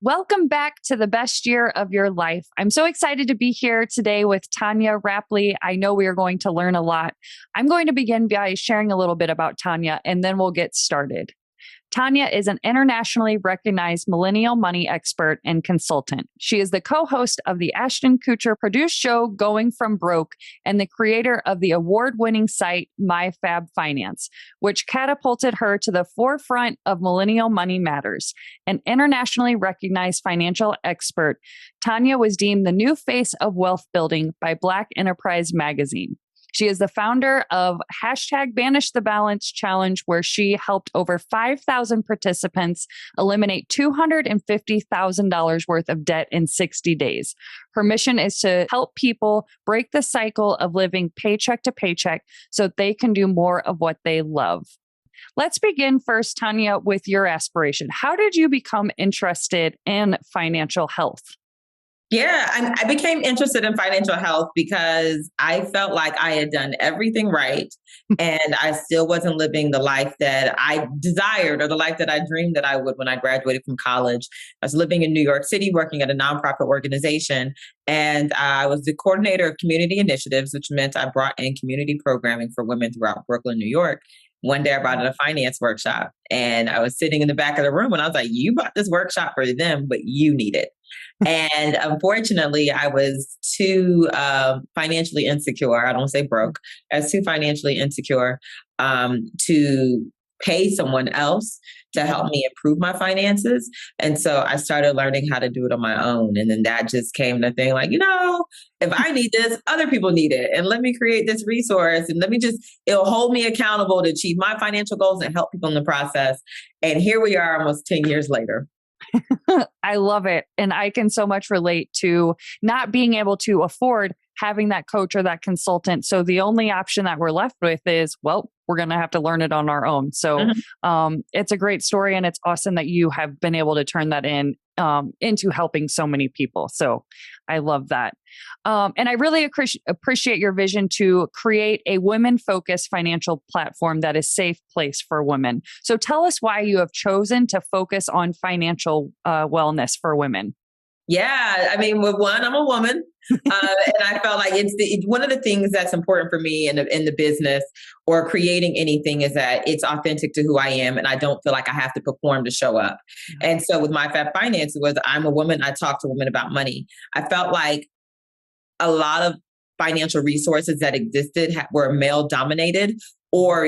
Welcome back to the best year of your life. I'm so excited to be here today with Tanya Rapley. I know we are going to learn a lot. I'm going to begin by sharing a little bit about Tanya, and then we'll get started. Tanya is an internationally recognized millennial money expert and consultant. She is the co-host of the Ashton Kutcher produced show Going From Broke and the creator of the award-winning site MyFab Finance, which catapulted her to the forefront of millennial money matters. An internationally recognized financial expert, Tanya was deemed the new face of wealth building by Black Enterprise magazine. She is the founder of #Banish the Balance Challenge, where she helped over 5,000 participants eliminate $250,000 worth of debt in 60 days. Her mission is to help people break the cycle of living paycheck to paycheck so they can do more of what they love. Let's begin first, Tanya, with your aspiration. How did you become interested in financial health? Yeah, I became interested in financial health because I felt like I had done everything right and I still wasn't living the life that I desired or the life that I dreamed that I would when I graduated from college. I was living in New York City, working at a nonprofit organization, and I was the coordinator of community initiatives, which meant I brought in community programming for women throughout Brooklyn, New York. One day I brought in a finance workshop and I was sitting in the back of the room and I was like, you brought this workshop for them, but you need it. And unfortunately, I was too financially insecure. I don't say broke. I was too financially insecure to pay someone else to help me improve my finances. And so I started learning how to do it on my own. And then that just came the thing like, if I need this, other people need it. And let me create this resource and it'll hold me accountable to achieve my financial goals and help people in the process. And here we are almost 10 years later. I love it. And I can so much relate to not being able to afford having that coach or that consultant. So the only option that we're left with is, well, we're going to have to learn it on our own. So it's a great story. And it's awesome that you have been able to turn that into helping so many people. So I love that. And I really appreciate your vision to create a women-focused financial platform that is a safe place for women. So tell us why you have chosen to focus on financial wellness for women. Yeah, I mean, with one, I'm a woman, and I felt like it's one of the things that's important for me in the business or creating anything is that it's authentic to who I am, and I don't feel like I have to perform to show up. And so with MyFab Finance, I'm a woman. I talk to women about money. I felt like a lot of financial resources that existed were male dominated. Or,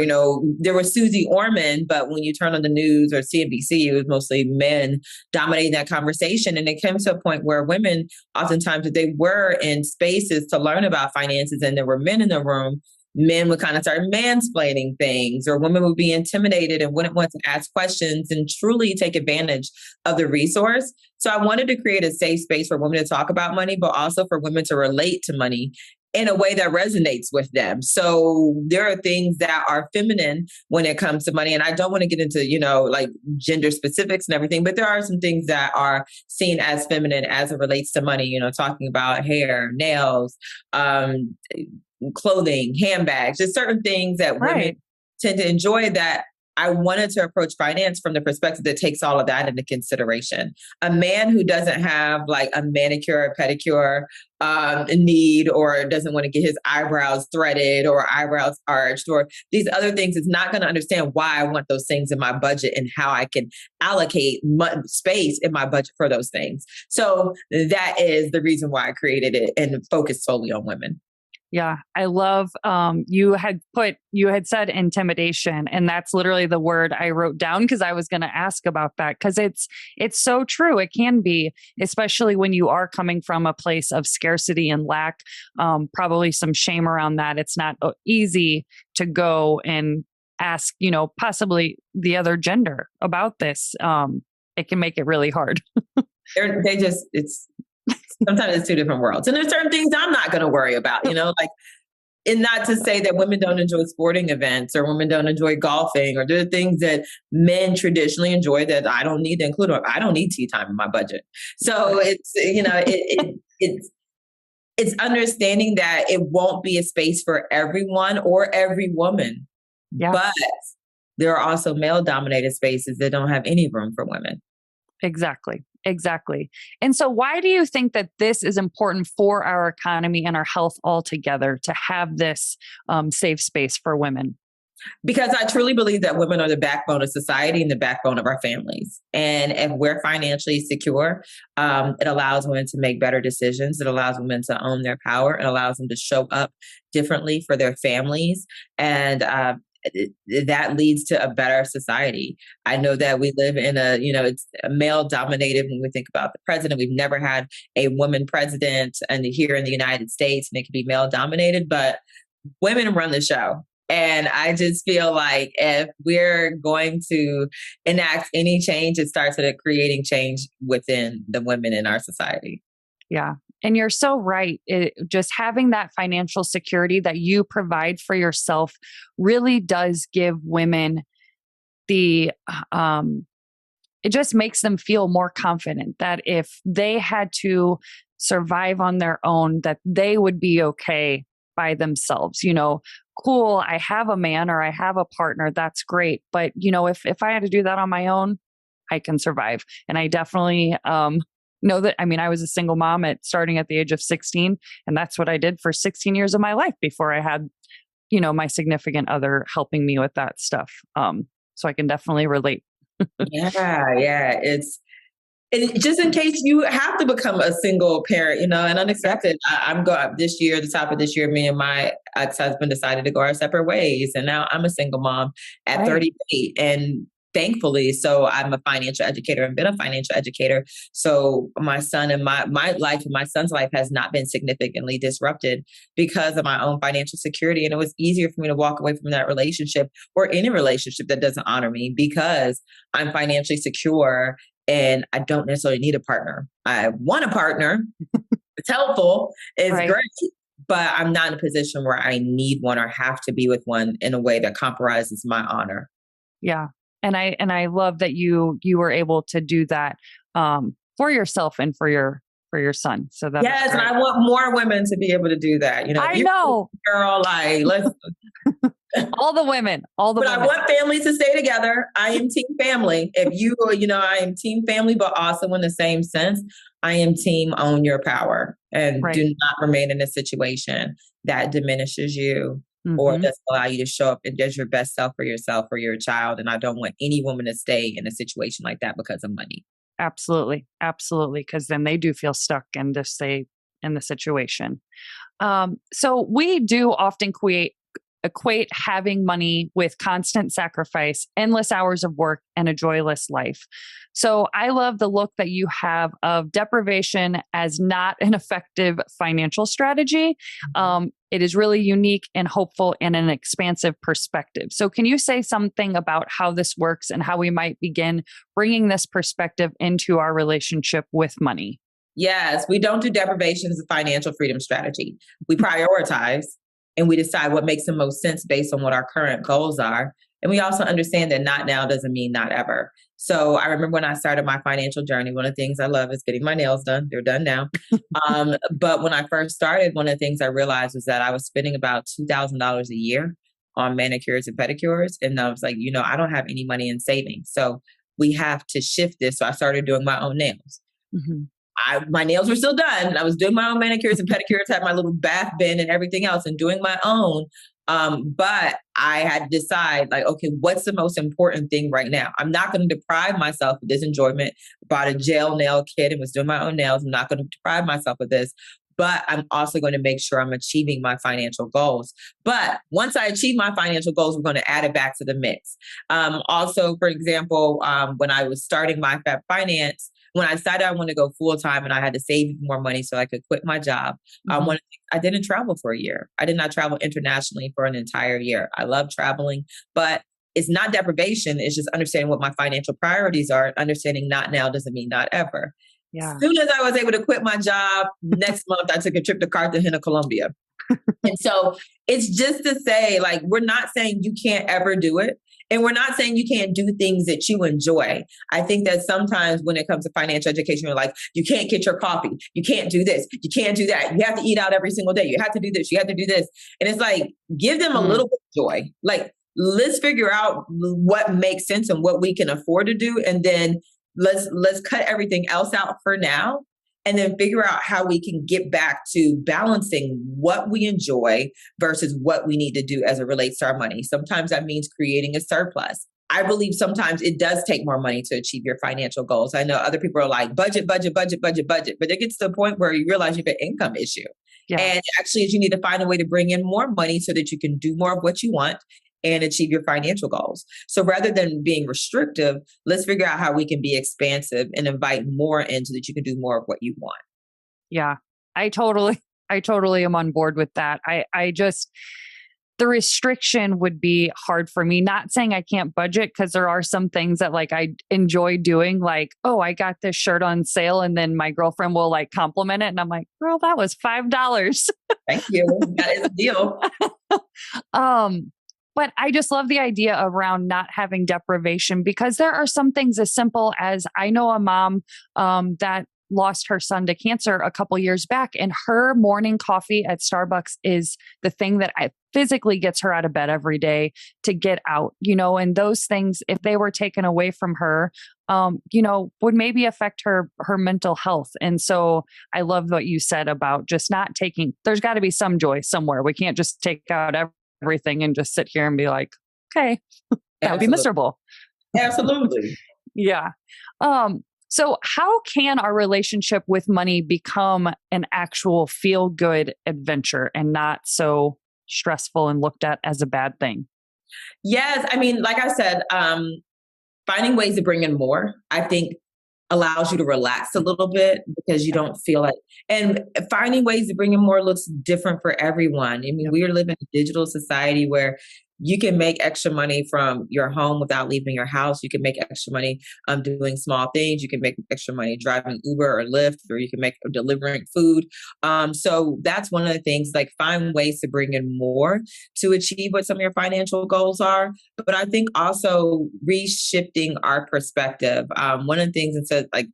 there was Susie Orman, but when you turn on the news or CNBC, it was mostly men dominating that conversation. And it came to a point where women, oftentimes, if they were in spaces to learn about finances and there were men in the room, men would kind of start mansplaining things, or women would be intimidated and wouldn't want to ask questions and truly take advantage of the resource. So I wanted to create a safe space for women to talk about money, but also for women to relate to money in a way that resonates with them. So there are things that are feminine when it comes to money. And I don't want to get into, like gender specifics and everything, but there are some things that are seen as feminine as it relates to money, talking about hair, nails, clothing, handbags, just certain things that women tend to enjoy that I wanted to approach finance from the perspective that takes all of that into consideration. A man who doesn't have like a manicure or pedicure need, or doesn't want to get his eyebrows threaded or eyebrows arched or these other things is not going to understand why I want those things in my budget and how I can allocate space in my budget for those things. So that is the reason why I created it and focused solely on women. Yeah, I love you had said intimidation, and that's literally the word I wrote down because I was going to ask about that because it's so true. It can be, especially when you are coming from a place of scarcity and lack, probably some shame around that. It's not easy to go and ask, possibly the other gender about this. It can make it really hard. Sometimes it's two different worlds. And there's certain things I'm not going to worry about, and not to say that women don't enjoy sporting events or women don't enjoy golfing or there are things that men traditionally enjoy that I don't need to include. Or I don't need tea time in my budget. So it's, it's understanding that it won't be a space for everyone or every woman, but there are also male dominated spaces that don't have any room for women. Exactly. Exactly. And so why do you think that this is important for our economy and our health altogether to have this safe space for women? Because I truly believe that women are the backbone of society and the backbone of our families. And if we're financially secure, it allows women to make better decisions. It allows women to own their power. It allows them to show up differently for their families. And that leads to a better society. I know that we live in it's a male dominated when we think about the president. We've never had a woman president and here in the United States, and it can be male dominated, but women run the show. And I just feel like if we're going to enact any change, it starts with creating change within the women in our society. Yeah. And you're so right. Just having that financial security that you provide for yourself really does give women it just makes them feel more confident that if they had to survive on their own, that they would be okay by themselves. Cool, I have a man or I have a partner, that's great. But, if I had to do that on my own, I can survive. And I definitely know that. I mean, I was a single mom starting at the age of 16, and that's what I did for 16 years of my life before I had, my significant other helping me with that stuff. So I can definitely relate. Yeah. And just in case you have to become a single parent, and unexpected, I'm going this year, the top of this year, me and my ex-husband decided to go our separate ways. And now I'm a single mom at 38. And thankfully, so I'm a financial educator and been a financial educator. So my son and my life and my son's life has not been significantly disrupted because of my own financial security. And it was easier for me to walk away from that relationship or any relationship that doesn't honor me because I'm financially secure. And I don't necessarily need a partner. I want a partner. It's helpful. It's great. But I'm not in a position where I need one or have to be with one in a way that compromises my honor. Yeah. And I love that you were able to do that for yourself and for your son. So that yes, and I want more women to be able to do that. I know, girl, let's all the women. But I want families to stay together. I am team family. If I am team family, but also in the same sense, I am team own your power and do not remain in a situation that diminishes you or doesn't allow you to show up and as your best self for yourself or your child. And I don't want any woman to stay in a situation like that because of money. Absolutely. Absolutely. Because then they do feel stuck and just stay in the situation. So we do often equate having money with constant sacrifice, endless hours of work, and a joyless life. So I love the look that you have of deprivation as not an effective financial strategy. It is really unique and hopeful and an expansive perspective. So can you say something about how this works and how we might begin bringing this perspective into our relationship with money? Yes, we don't do deprivation as a financial freedom strategy. We prioritize and we decide what makes the most sense based on what our current goals are. And we also understand that not now doesn't mean not ever. So I remember when I started my financial journey, one of the things I love is getting my nails done. They're done now. But when I first started, one of the things I realized was that I was spending about $2,000 a year on manicures and pedicures. And I was like, I don't have any money in savings. So we have to shift this. So I started doing my own nails. My nails were still done. I was doing my own manicures and pedicures, had my little bath bin and everything else and doing my own. But I had to decide okay, what's the most important thing right now? I'm not going to deprive myself of this enjoyment. Bought a gel nail kit and was doing my own nails. I'm not going to deprive myself of this, but I'm also going to make sure I'm achieving my financial goals. But once I achieve my financial goals, we're going to add it back to the mix. Also, for example, when I was starting my Fab Finance, when I decided I wanted to go full time and I had to save more money so I could quit my job, I didn't travel for a year. I did not travel internationally for an entire year. I love traveling, but it's not deprivation. It's just understanding what my financial priorities are. Understanding not now doesn't mean not ever. Yeah. As soon as I was able to quit my job, next month I took a trip to Cartagena, Colombia. And so it's just to say, we're not saying you can't ever do it. And we're not saying you can't do things that you enjoy. I think that sometimes when it comes to financial education, you're like, you can't get your coffee. You can't do this. You can't do that. You have to eat out every single day. You have to do this. You have to do this. And it's give them a little bit of joy. Let's figure out what makes sense and what we can afford to do. And then let's cut everything else out for now and then figure out how we can get back to balancing what we enjoy versus what we need to do as it relates to our money. Sometimes that means creating a surplus. I believe sometimes it does take more money to achieve your financial goals. I know other people are like budget, budget, budget, budget, budget, but it gets to the point where you realize you have an income issue. Yeah. And actually, you need to find a way to bring in more money so that you can do more of what you want and achieve your financial goals. So rather than being restrictive, let's figure out how we can be expansive and invite more in so that you can do more of what you want. Yeah, I totally am on board with that. I just, the restriction would be hard for me. Not saying I can't budget, because there are some things that like I enjoy doing, like, oh, I got this shirt on sale, and then my girlfriend will like compliment it, and I'm like, girl, that was $5. Thank you. That is a deal. But I just love the idea around not having deprivation, because there are some things as simple as, I know a mom that lost her son to cancer a couple years back, and her morning coffee at Starbucks is the thing that physically gets her out of bed every day to get out, and those things, if they were taken away from her, would maybe affect her mental health. And so I love what you said about just not taking, there's got to be some joy somewhere. We can't just take out everything and just sit here and be like, okay, that would be miserable. Absolutely. Yeah. So how can our relationship with money become an actual feel-good adventure and not so stressful and looked at as a bad thing? Yes. I mean, like I said, finding ways to bring in more, I think, allows you to relax a little bit, because you don't feel like, and finding ways to bring in more looks different for everyone. I mean, we are living in a digital society where you can make extra money from your home without leaving your house. You can make extra money doing small things. You can make extra money driving Uber or Lyft, or you can make delivering food. So that's one of the things, like find ways to bring in more to achieve what some of your financial goals are. But I think also reshifting our perspective. One of the things that says, like,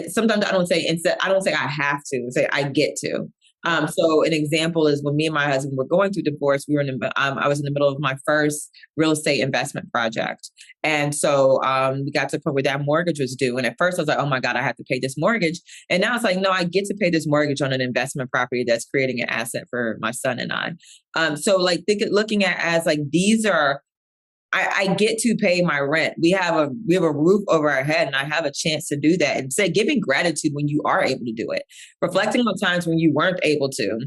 sometimes I don't say I have to, say I get to. So an example is when me and my husband were going through divorce, I was in the middle of my first real estate investment project. And so we got to the point where that mortgage was due. And at first I was like, oh my God, I have to pay this mortgage. And now it's like, no, I get to pay this mortgage on an investment property that's creating an asset for my son and I. So like looking at as like, these are, I get to pay my rent. We have a roof over our head, and I have a chance to do that. And say, giving gratitude when you are able to do it, reflecting on times when you weren't able to.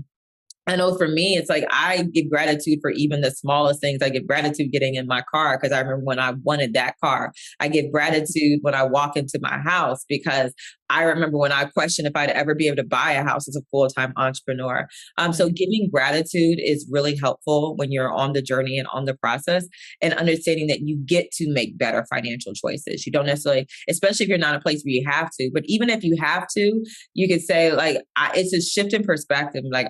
I know for me, it's like I give gratitude for even the smallest things. I give gratitude getting in my car, because I remember when I wanted that car. I give gratitude when I walk into my house, because I remember when I questioned if I'd ever be able to buy a house as a full-time entrepreneur. So giving gratitude is really helpful when you're on the journey and on the process, and understanding that you get to make better financial choices. You don't necessarily, especially if you're not in a place where you have to, but even if you have to, you could say like, it's a shift in perspective. Like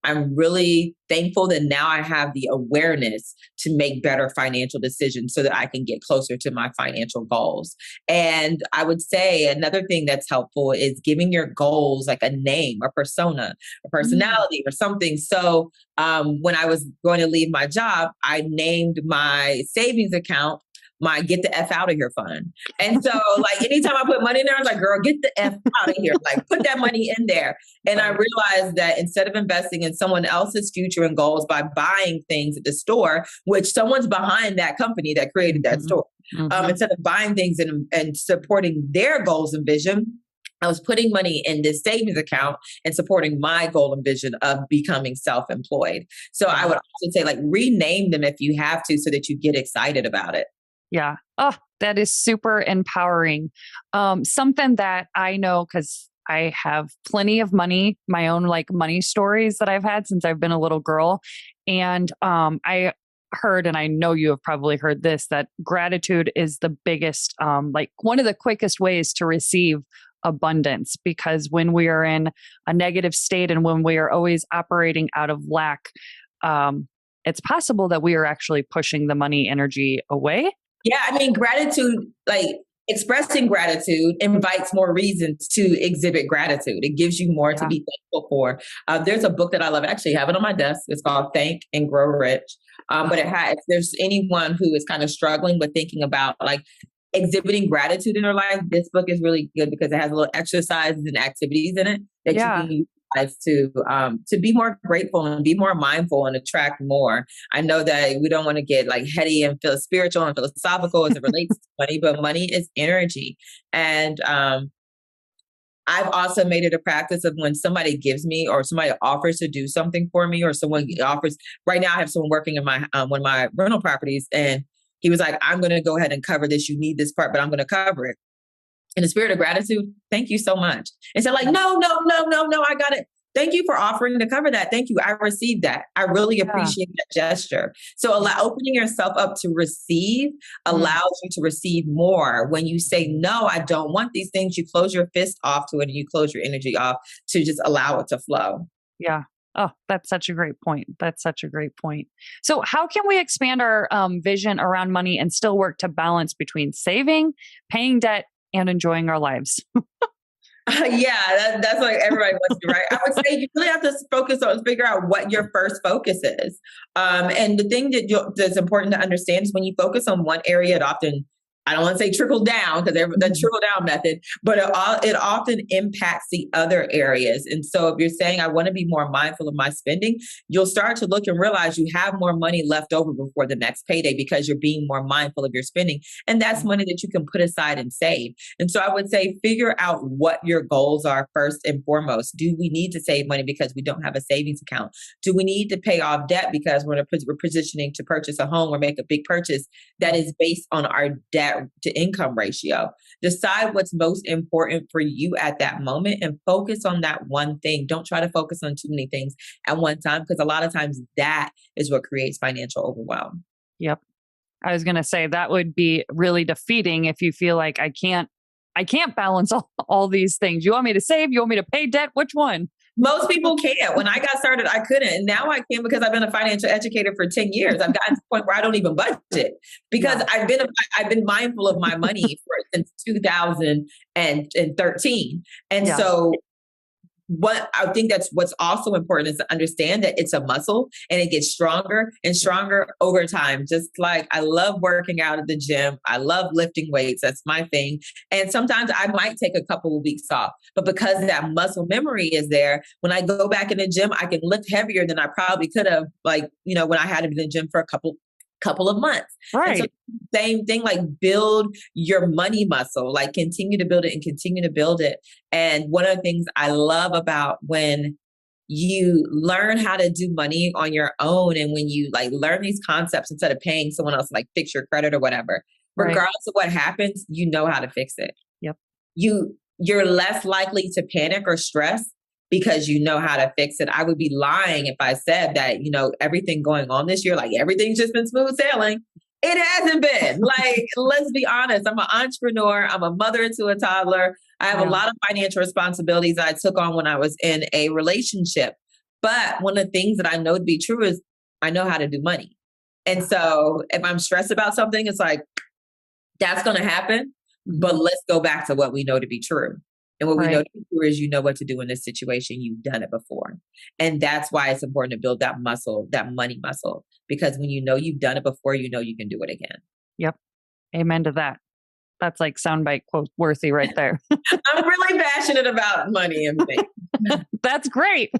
I'm really thankful that now I have the awareness to make better financial decisions so that I can get closer to my financial goals. And I would say another thing that's helpful is giving your goals like a name, a persona, a personality, or something. So when I was going to leave my job, I named my savings account my get the F out of here fund. And so like anytime I put money in there, I was like, girl, get the F out of here. Like put that money in there. And I realized that instead of investing in someone else's future and goals by buying things at the store, which someone's behind that company that created that store, instead of buying things and supporting their goals and vision, I was putting money in this savings account and supporting my goal and vision of becoming self-employed. So I would also say like rename them if you have to, so that you get excited about it. Yeah. Oh, that is super empowering. Something that I know, because I have plenty of money, my own like money stories that I've had since I've been a little girl. And I heard, and I know you have probably heard this, that gratitude is the biggest, like one of the quickest ways to receive abundance, because when we are in a negative state and when we are always operating out of lack, it's possible that we are actually pushing the money energy away. Yeah, I mean, gratitude, like expressing gratitude invites more reasons to exhibit gratitude. It gives you more to be thankful for. There's a book that I love. I actually have it on my desk. It's called Think and Grow Rich. But if there's anyone who is kind of struggling with thinking about like exhibiting gratitude in her life, this book is really good because it has little exercises and activities in it that you Yeah. can utilize to be more grateful and be more mindful and attract more. I know that we don't want to get like heady and feel spiritual and philosophical as it relates to money, but money is energy. And I've also made it a practice of when somebody gives me or somebody offers to do something for me or someone offers, right now I have someone working in my one of my rental properties, and he was like, I'm going to go ahead and cover this. You need this part, but I'm going to cover it. In the spirit of gratitude, thank you so much. And so like, no, no, no, no, no, I got it. Thank you for offering to cover that. Thank you. I received that. I really Yeah. appreciate that gesture. So opening yourself up to receive allows you to receive more. When you say, no, I don't want these things, you close your fist off to it and you close your energy off to just allow it to flow. Yeah. Oh, that's such a great point. That's such a great point. So, how can we expand our vision around money and still work to balance between saving, paying debt, and enjoying our lives? Yeah, that's like everybody wants to, right? I would say you really have to figure out what your first focus is. And the thing that's important to understand is when you focus on one area, it often, I don't want to say trickle down because the trickle down method, but it often impacts the other areas. And so if you're saying, I want to be more mindful of my spending, you'll start to look and realize you have more money left over before the next payday because you're being more mindful of your spending. And that's money that you can put aside and save. And so I would say, figure out what your goals are first and foremost. Do we need to save money because we don't have a savings account? Do we need to pay off debt because we're positioning to purchase a home or make a big purchase that is based on our debt to income ratio? Decide what's most important for you at that moment and focus on that one thing. Don't try to focus on too many things at one time because a lot of times that is what creates financial overwhelm. Yep. I was going to say that would be really defeating if you feel like I can't balance all these things. You want me to save? You want me to pay debt? Which one? Most people can't. When I got started, I couldn't. And now I can because I've been a financial educator for 10 years. I've gotten to the point where I don't even budget because Yeah. I've been mindful of my money since 2013. And Yeah. so what I think that's what's also important is to understand that it's a muscle and it gets stronger and stronger over time. Just like I love working out at the gym. I love lifting weights. That's my thing. And sometimes I might take a couple of weeks off, but because that muscle memory is there, when I go back in the gym, I can lift heavier than I probably could have, like, when I had been in the gym for a couple of months. And so Right. same thing, like build your money muscle, like continue to build it and continue to build it. And one of the things I love about when you learn how to do money on your own and when you like learn these concepts instead of paying someone else like fix your credit or whatever, Right. regardless of what happens, you know how to fix it. Yep. You're less likely to panic or stress because you know how to fix it. I would be lying if I said that, everything going on this year, like everything's just been smooth sailing. It hasn't been. Like, let's be honest. I'm an entrepreneur. I'm a mother to a toddler. I have a Yeah. lot of financial responsibilities I took on when I was in a relationship. But one of the things that I know to be true is I know how to do money. And so if I'm stressed about something, it's like, that's going to happen. But let's go back to what we know to be true. And what we know Right. to be true is you know what to do in this situation. You've done it before. And that's why it's important to build that muscle, that money muscle, because when you know you've done it before, you know you can do it again. Yep. Amen to that. That's like soundbite quote worthy right there. I'm really passionate about money and things. That's great.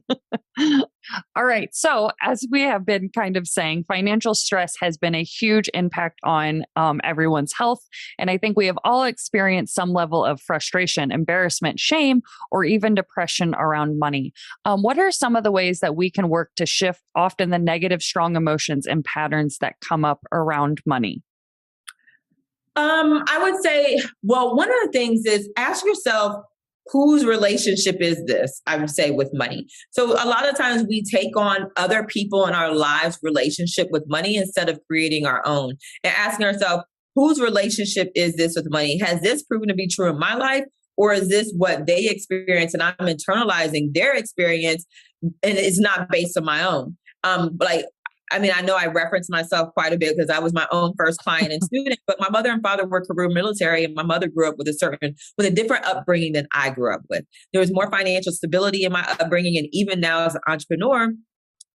All right. So, as we have been kind of saying, financial stress has been a huge impact on everyone's health. And I think we have all experienced some level of frustration, embarrassment, shame, or even depression around money. What are some of the ways that we can work to shift often the negative, strong emotions and patterns that come up around money? I would say, well, one of the things is ask yourself, whose relationship is this? I would say with money. So a lot of times we take on other people in our lives' relationship with money instead of creating our own and asking ourselves, whose relationship is this with money? Has this proven to be true in my life? Or is this what they experience and I'm internalizing their experience and it's not based on my own? I know I reference myself quite a bit because I was my own first client and student, but my mother and father were career military and my mother grew up with a different upbringing than I grew up with. There was more financial stability in my upbringing. And even now as an entrepreneur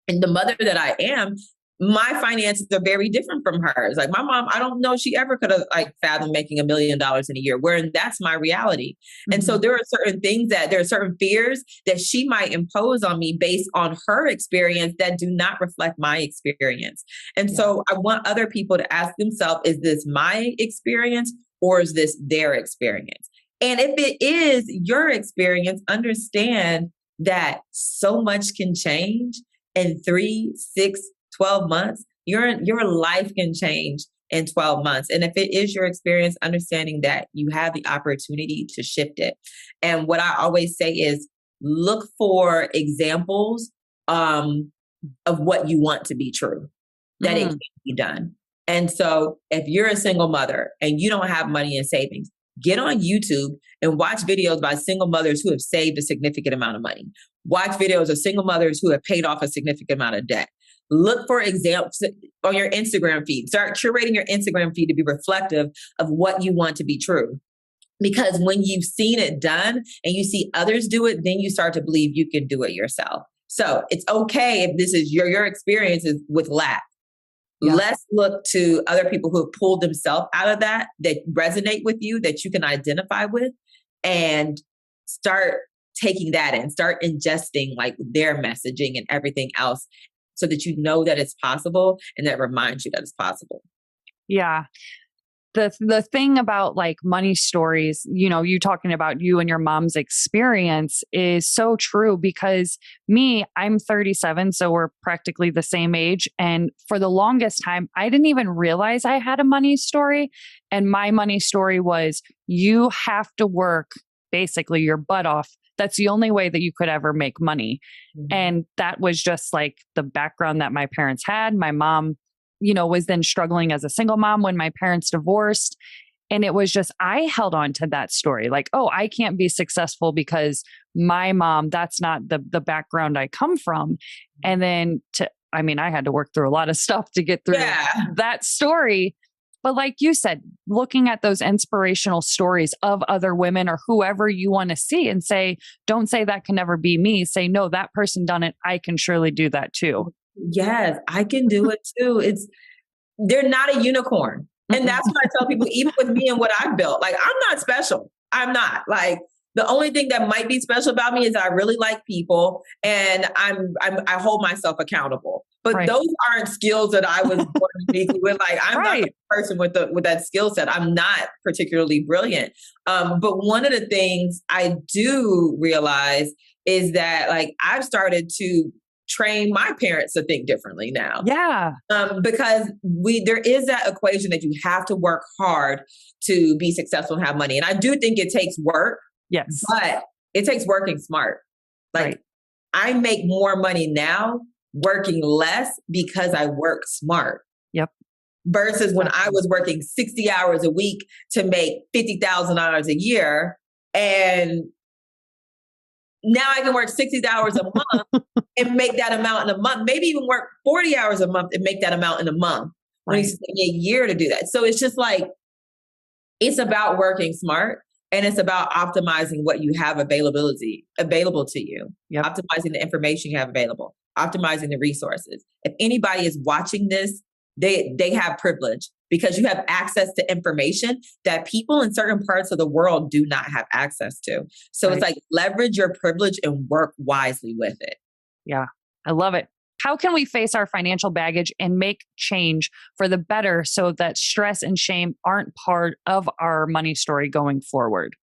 and the mother that I am, my finances are very different from hers. Like my mom, I don't know she ever could have like fathomed making $1 million in a year, where that's my reality. Mm-hmm. And so there are certain things there are certain fears that she might impose on me based on her experience that do not reflect my experience. And so I want other people to ask themselves, is this my experience or is this their experience? And if it is your experience, understand that so much can change in 3, 6, 12 months. Your life can change in 12 months. And if it is your experience, understanding that you have the opportunity to shift it. And what I always say is look for examples of what you want to be true, that it can be done. And so if you're a single mother and you don't have money in savings, get on YouTube and watch videos by single mothers who have saved a significant amount of money. Watch videos of single mothers who have paid off a significant amount of debt. Look for examples on your Instagram feed. Start curating your Instagram feed to be reflective of what you want to be true. Because when you've seen it done and you see others do it, then you start to believe you can do it yourself. So it's okay if this is your experiences with lack. Yeah. Let's look to other people who have pulled themselves out of that resonate with you, that you can identify with, and start taking that in, start ingesting like their messaging and everything else so that you know that it's possible and that reminds you that it's possible. Yeah. The thing about like money stories, you talking about you and your mom's experience is so true, because I'm 37, so we're practically the same age. And for the longest time, I didn't even realize I had a money story. And my money story was, you have to work basically your butt off. That's the only way that you could ever make money. Mm-hmm. And that was just like the background that my parents had. My mom, was then struggling as a single mom when my parents divorced. And it was just, I held on to that story. Like, oh, I can't be successful because my mom, that's not the background I come from. And then I had to work through a lot of stuff to get through that story. But like you said, looking at those inspirational stories of other women or whoever you want to see and say, don't say that can never be me. Say, no, that person done it. I can surely do that too. Yes, I can do it too. They're not a unicorn. And that's what I tell people, even with me and what I've built, like, I'm not special. I'm not. Like, the only thing that might be special about me is I really like people and I hold myself accountable. But those aren't skills that I was born uniquely with. Like, I'm not the person with that skill set. I'm not particularly brilliant. But one of the things I do realize is that, like, I've started to train my parents to think differently now. Yeah. Because there is that equation that you have to work hard to be successful and have money. And I do think it takes work. Yes. But it takes working smart. Like, I make more money now working less because I work smart. Yep. Versus when I was working 60 hours a week to make $50,000 a year, and now I can work 60 hours a month and make that amount in a month, maybe even work 40 hours a month and make that amount in a month. When it's taking a year to do that. So it's just like, it's about working smart, and it's about optimizing what you have available to you, optimizing the information you have available, optimizing the resources. If anybody is watching this, they have privilege, because you have access to information that people in certain parts of the world do not have access to. So it's like, leverage your privilege and work wisely with it. Yeah, I love it. How can we face our financial baggage and make change for the better so that stress and shame aren't part of our money story going forward?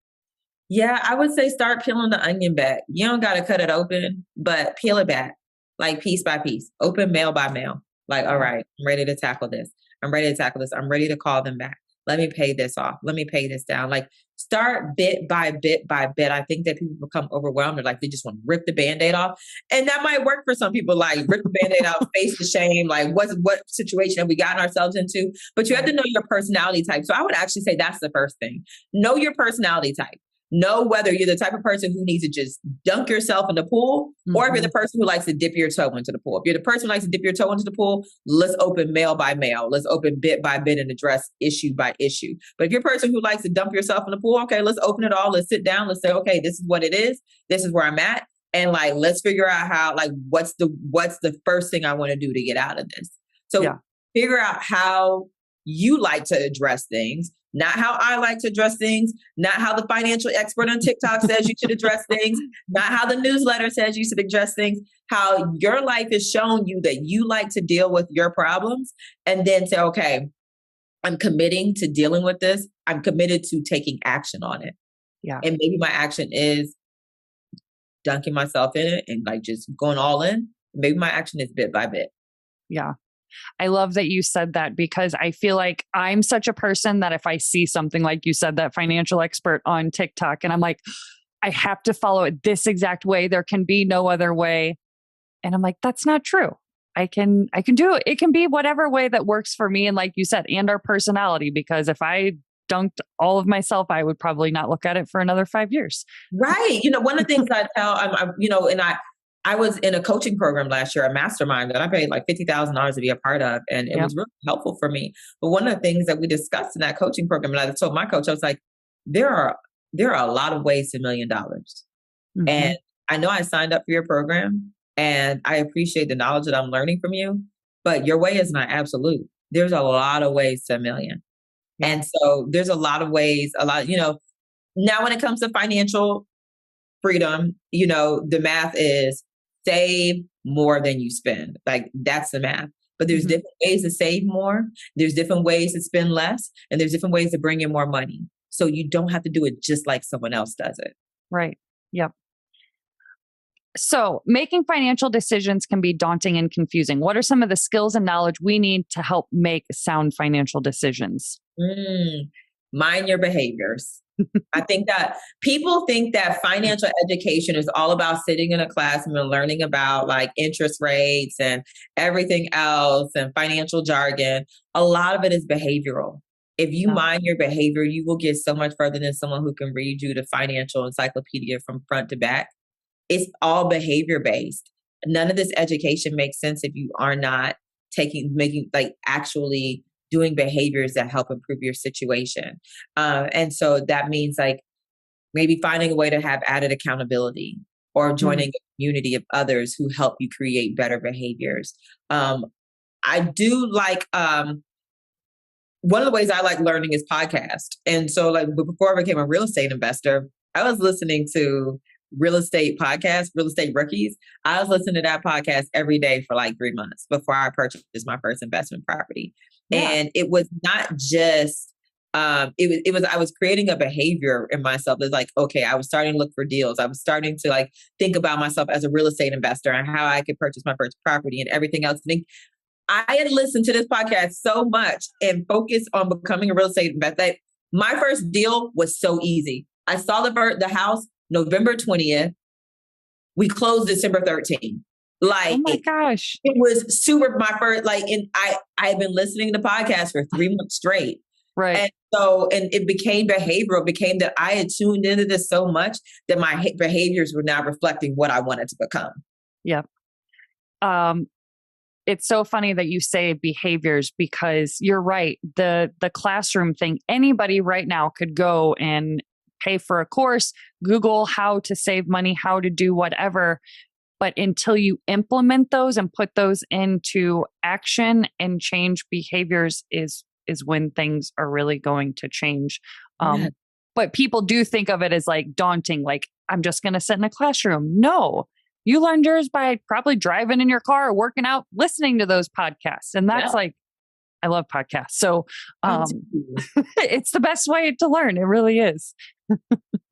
Yeah, I would say start peeling the onion back. You don't got to cut it open, but peel it back, like piece by piece, open mail by mail. Like, all right, I'm ready to tackle this. I'm ready to tackle this. I'm ready to call them back. Let me pay this off. Let me pay this down. Like, start bit by bit by bit. I think that people become overwhelmed. They're like, they just want to rip the Band-Aid off. And that might work for some people, like rip the Band-Aid off, face the shame. Like, what situation have we gotten ourselves into? But you have to know your personality type. So I would actually say that's the first thing. Know your personality type. Know whether you're the type of person who needs to just dunk yourself in the pool, or if you're the person who likes to dip your toe into the pool. If you're the person who likes to dip your toe into the pool, let's open mail by mail. Let's open bit by bit and address issue by issue. But if you're a person who likes to dump yourself in the pool, okay, let's open it all. Let's sit down. Let's say, okay, this is what it is. This is where I'm at. And like, let's figure out how, like, what's the first thing I want to do to get out of this? So Yeah. figure out how you like to address things, not how I like to address things, not how the financial expert on TikTok says you should address things, not how the newsletter says you should address things, how your life has shown you that you like to deal with your problems, and then say, okay, I'm committing to dealing with this. I'm committed to taking action on it. Yeah. And maybe my action is dunking myself in it and like just going all in. Maybe my action is bit by bit. Yeah. I love that you said that, because I feel like I'm such a person that if I see something like you said, that financial expert on TikTok, and I'm like, I have to follow it this exact way. There can be no other way. And I'm like, that's not true. I can do it. It can be whatever way that works for me. And like you said, and our personality, because if I dunked all of myself, I would probably not look at it for another 5 years. Right. One of the things I tell, and I was in a coaching program last year, a mastermind that I paid like $50,000 to be a part of. And it was really helpful for me. But one of the things that we discussed in that coaching program, and I told my coach, I was like, there are a lot of ways to $1 million. Mm-hmm. And I know I signed up for your program and I appreciate the knowledge that I'm learning from you, but your way is not absolute. There's a lot of ways to $1 million. Yeah. And so there's a lot of ways, now when it comes to financial freedom, the math is save more than you spend. Like that's the math. But there's different ways to save more. There's different ways to spend less. And there's different ways to bring in more money. So you don't have to do it just like someone else does it. Right. Yep. So making financial decisions can be daunting and confusing. What are some of the skills and knowledge we need to help make sound financial decisions? Mind your behaviors. I think that people think that financial education is all about sitting in a classroom and learning about like interest rates and everything else and financial jargon. A lot of it is behavioral. If you mind your behavior, you will get so much further than someone who can read you the financial encyclopedia from front to back. It's all behavior based. None of this education makes sense if you are not actually doing behaviors that help improve your situation. And so that means like maybe finding a way to have added accountability or joining a community of others who help you create better behaviors. I do like, one of the ways I like learning is podcast. And so like before I became a real estate investor, I was listening to real estate podcast, Real Estate Rookies. I was listening to that podcast every day for like 3 months before I purchased my first investment property. Yeah. And it was not just, I was creating a behavior in myself. It's like, okay, I was starting to look for deals. I was starting to like think about myself as a real estate investor and how I could purchase my first property and everything else. And I had listened to this podcast so much and focused on becoming a real estate investor that my first deal was so easy. I saw the house November 20th. We closed December 13th. Like, oh my gosh, it was super. My first, and I had been listening to podcasts for 3 months straight. Right. And so, and it became behavioral. It became that I had tuned into this so much that my behaviors were now reflecting what I wanted to become. Yep. It's so funny that you say behaviors, because you're right. The classroom thing, anybody right now could go and pay for a course, Google how to save money, how to do whatever. But until you implement those and put those into action and change behaviors is when things are really going to change. Yeah. But people do think of it as like daunting, like I'm just going to sit in a classroom. No, you learned yours by probably driving in your car, working out, listening to those podcasts. And that's I love podcasts. So it's the best way to learn. It really is.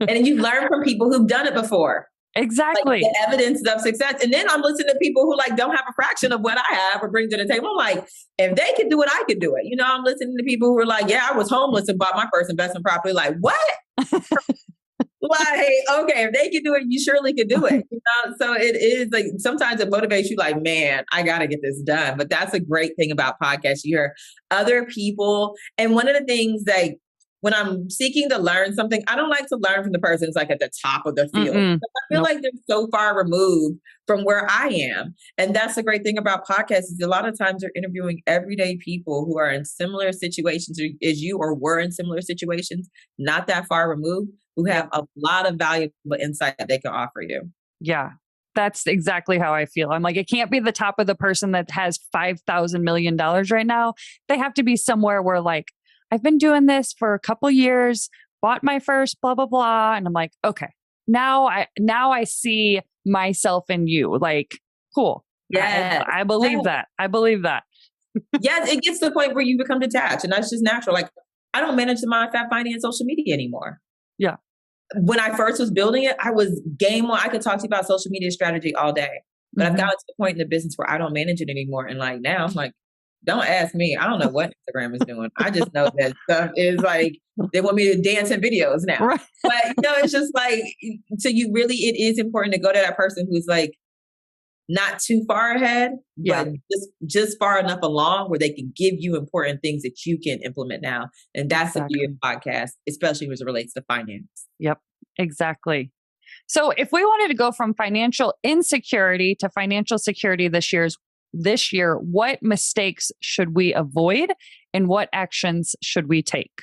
And you learn from people who've done it before. Exactly. Like the evidence of success. And then I'm listening to people who like don't have a fraction of what I have or bring to the table. I'm like, if they could do it, I could do it. I'm listening to people who are like, yeah, I was homeless and bought my first investment property. Like, what? Like, okay, if they can do it, you surely could do it. So it is like, sometimes it motivates you like, man, I got to get this done. But that's a great thing about podcasts. You hear other people. And one of the things that when I'm seeking to learn something, I don't like to learn from the person who's like at the top of the field. I feel like they're so far removed from where I am. And that's the great thing about podcasts is a lot of times you're interviewing everyday people who are in similar situations as you or were in similar situations, not that far removed, who have a lot of valuable insight that they can offer you. Yeah. That's exactly how I feel. I'm like, it can't be the top of the person that has $5,000 million right now. They have to be somewhere where like, I've been doing this for a couple years, bought my first blah, blah, blah. And I'm like, okay, now I see myself in you. Like, cool. Yes. I believe that. I believe that. Yes, it gets to the point where you become detached, and that's just natural. Like, I don't manage my finance social media anymore. Yeah. When I first was building it, I was game on. I could talk to you about social media strategy all day, but I've gotten to the point in the business where I don't manage it anymore. And like now, I'm like, don't ask me. I don't know what Instagram is doing. I just know that stuff is like they want me to dance in videos now. Right. But it's just like so. It is important to go to that person who's like not too far ahead, but just far enough along where they can give you important things that you can implement now. And that's the beauty of podcast, especially as it relates to finance. Yep, exactly. So if we wanted to go from financial insecurity to financial security this year, what mistakes should we avoid and what actions should we take?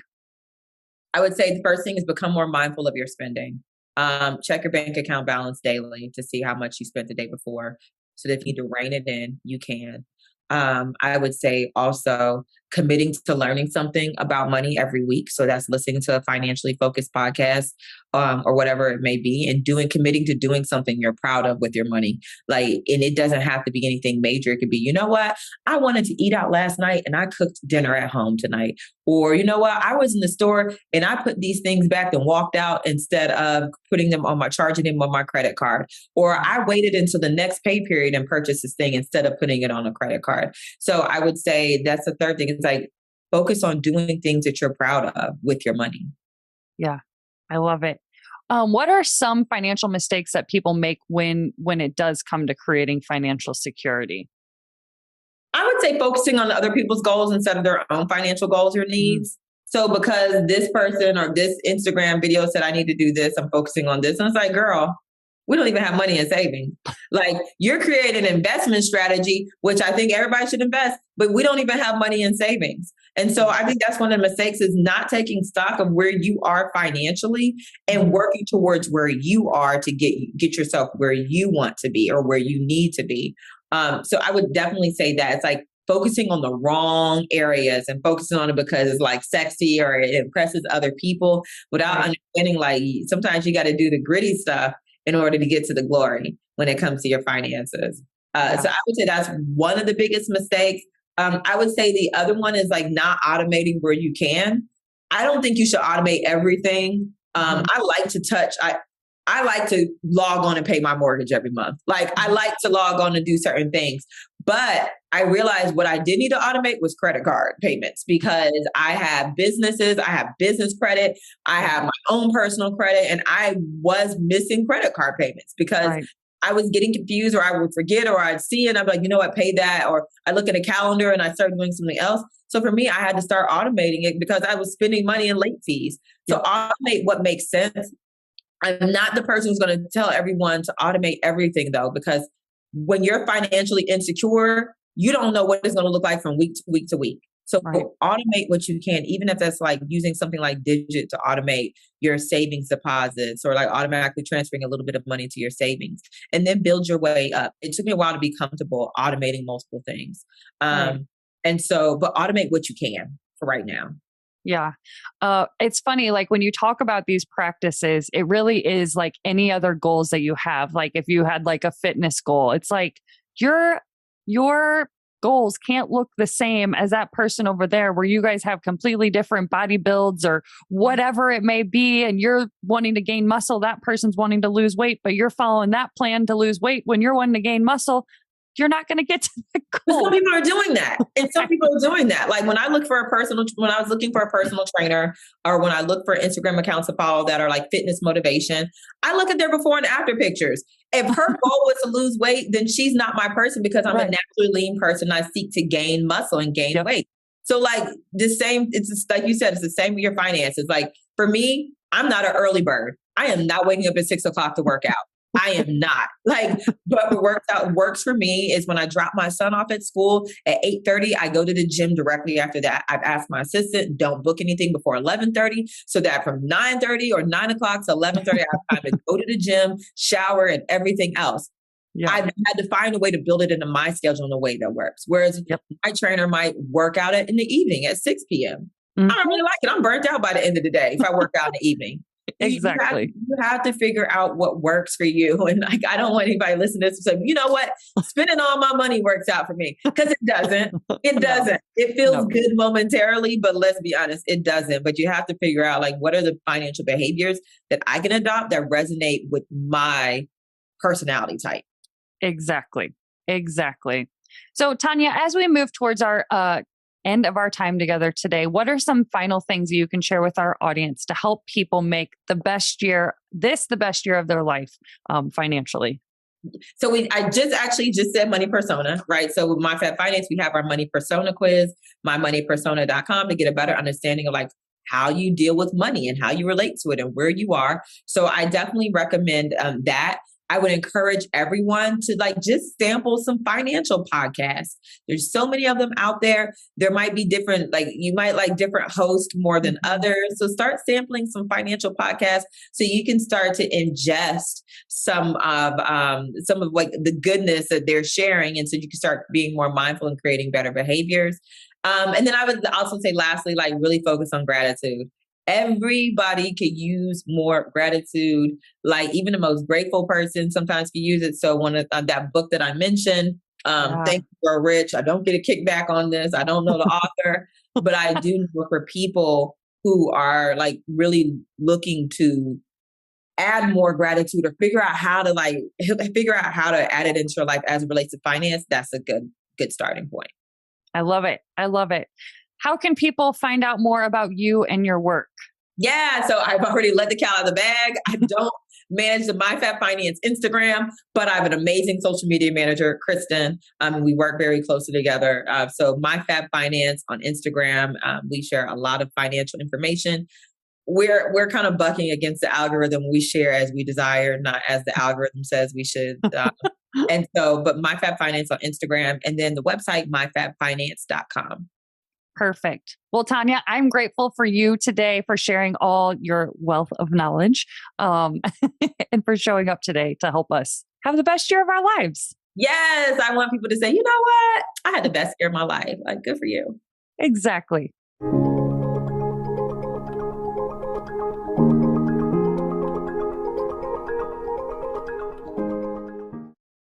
I would say the first thing is become more mindful of your spending. Check your bank account balance daily to see how much you spent the day before. So that if you need to rein it in, you can. I would say also committing to learning something about money every week. So that's listening to a financially focused podcast or whatever it may be, and committing to doing something you're proud of with your money. Like, and it doesn't have to be anything major. It could be, you know what? I wanted to eat out last night and I cooked dinner at home tonight. Or, you know what? I was in the store and I put these things back and walked out instead of charging them on my credit card. Or I waited until the next pay period and purchased this thing instead of putting it on a credit card. So I would say that's the third thing. It's like focus on doing things that you're proud of with your money. Yeah, I love it. What are some financial mistakes that people make when it does come to creating financial security? I would say focusing on other people's goals instead of their own financial goals or needs. So because this person or this Instagram video said I need to do this, I'm focusing on this. And it's like, girl, we don't even have money in savings. Like, you're creating an investment strategy, which I think everybody should invest, but we don't even have money in savings. And so I think that's one of the mistakes, is not taking stock of where you are financially and working towards where you are to get yourself where you want to be or where you need to be. So I would definitely say that it's like focusing on the wrong areas and focusing on it because it's like sexy or it impresses other people without understanding, like, sometimes you got to do the gritty stuff in order to get to the glory when it comes to your finances. So I would say that's one of the biggest mistakes. I would say the other one is like not automating where you can. I don't think you should automate everything. I like to I like to log on and pay my mortgage every month. Like, I like to log on and do certain things. But I realized what I did need to automate was credit card payments, because I have businesses, I have business credit, I have my own personal credit, and I was missing credit card payments because I was getting confused, or I would forget, or I'd see it and I'm like, you know what, pay that. Or I look at a calendar and I start doing something else. So for me, I had to start automating it because I was spending money in late fees. So automate what makes sense. I'm not the person who's going to tell everyone to automate everything, though, because when you're financially insecure, you don't know what it's going to look like from week to week to week. So automate what you can, even if that's like using something like Digit to automate your savings deposits, or like automatically transferring a little bit of money to your savings, and then build your way up. It took me a while to be comfortable automating multiple things. And so, but automate what you can for right now. Yeah. It's funny, like when you talk about these practices, it really is like any other goals that you have. Like if you had like a fitness goal, it's like your goals can't look the same as that person over there, where you guys have completely different body builds or whatever it may be. And you're wanting to gain muscle. That person's wanting to lose weight, but you're following that plan to lose weight. When you're wanting to gain muscle, you're not going to get to the goal. Some people are doing that. And some people are doing that. Like when I was looking for a personal trainer, or when I look for Instagram accounts to follow that are like fitness motivation, I look at their before and after pictures. If her goal was to lose weight, then she's not my person, because I'm a naturally lean person. I seek to gain muscle and gain weight. So like it's just, like you said, it's the same with your finances. Like for me, I'm not an early bird. I am not waking up at 6 o'clock to work out. I am not. But what works for me is when I drop my son off at school at 8:30, I go to the gym directly after that. I've asked my assistant, don't book anything before 11:30, so that from 9:30 or 9 o'clock to 11:30, I have time to go to the gym, shower, and everything else. Yeah. I've had to find a way to build it into my schedule in a way that works. Whereas Yep. my trainer might work out in the evening at 6 p.m. I don't really like it. I'm burnt out by the end of the day if I work out in the evening. Exactly. You have to figure out what works for you. And like, I don't want anybody listening to this to say, you know what, spending all my money works out for me. Because it doesn't. It doesn't. No. It feels good momentarily, but let's be honest, it doesn't. But you have to figure out like, what are the financial behaviors that I can adopt that resonate with my personality type? Exactly. So Tanya, as we move towards our end of our time together today, what are some final things you can share with our audience to help people make the best year of their life financially? So I just said money persona, right? So with My Fab Finance, we have our money persona quiz, mymoneypersona.com, to get a better understanding of like how you deal with money and how you relate to it and where you are. So I definitely recommend that. I would encourage everyone to like just sample some financial podcasts. There's so many of them out there. There might be different, like you might like different hosts more than others. So start sampling some financial podcasts so you can start to ingest some of like the goodness that they're sharing. And so you can start being more mindful and creating better behaviors. And then I would also say lastly, like really focus on gratitude. Everybody could use more gratitude. Like even the most grateful person sometimes can use it. So one of that book that I mentioned, Think and Grow Rich. I don't get a kickback on this. I don't know the author, but I do know for people who are like really looking to add more gratitude or figure out how to add it into your life as it relates to finance. That's a good starting point. I love it. How can people find out more about you and your work? Yeah, so I've already let the cat out of the bag. I don't manage the My Fab Finance Instagram, but I have an amazing social media manager, Kristen. We work very closely together. So My Fab Finance on Instagram, we share a lot of financial information. We're kind of bucking against the algorithm. We share as we desire, not as the algorithm says we should. But My Fab Finance on Instagram, and then the website, myfabfinance.com. Perfect. Well, Tanya, I'm grateful for you today for sharing all your wealth of knowledge and for showing up today to help us have the best year of our lives. Yes, I want people to say, you know what? I had the best year of my life. Like, good for you. Exactly.